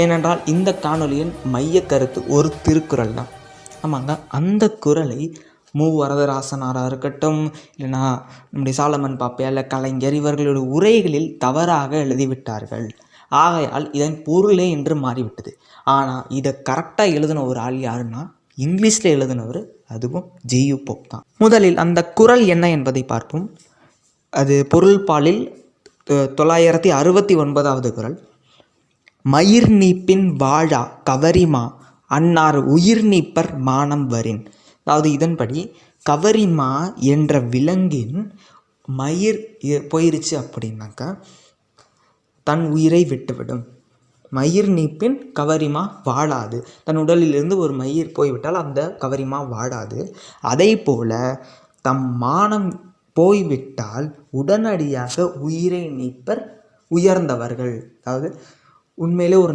ஏனென்றால் இந்த காணொலியின் மைய கருத்து ஒரு திருக்குறள் தான். ஆமாங்க, அந்த குறளை வரதராசனாராக இருக்கட்டும், இல்லைனா நம்முடைய சாலமன் பாப்பையா, இல்லை கலைஞர், இவர்களுடைய உரைகளில் தவறாக எழுதிவிட்டார்கள். ஆகையால் இதன் பொருளே என்று மாறிவிட்டது. ஆனால் இதை கரெக்டாக எழுதின ஒரு ஆள் யாருன்னா இங்கிலீஷில் எழுதினவர், அதுவும் ஜியு போப் தான். முதலில் அந்த குறள் என்ன என்பதை பார்ப்போம். அது பொருள்பாலில் 969வது குறள். மயிர் நீப்பின் வாழா கவரிமா அன்னார் உயிர் நீப்பர் மானம் வரின். அதாவது இதன்படி கவரிமா என்ற விலங்கின் மயிர் போயிருச்சு அப்படின்னாக்கா தன் உயிரை விட்டுவிடும். மயிர் நீப்பின் கவரிமா வாழாது. தன் உடலிலிருந்து ஒரு மயிர் போய்விட்டால் அந்த கவரிமா வாழாது. அதே போல தம் மானம் போய்விட்டால் உடனடியாக உயிரை நீப்பர் உயர்ந்தவர்கள். அதாவது உண்மையிலே ஒரு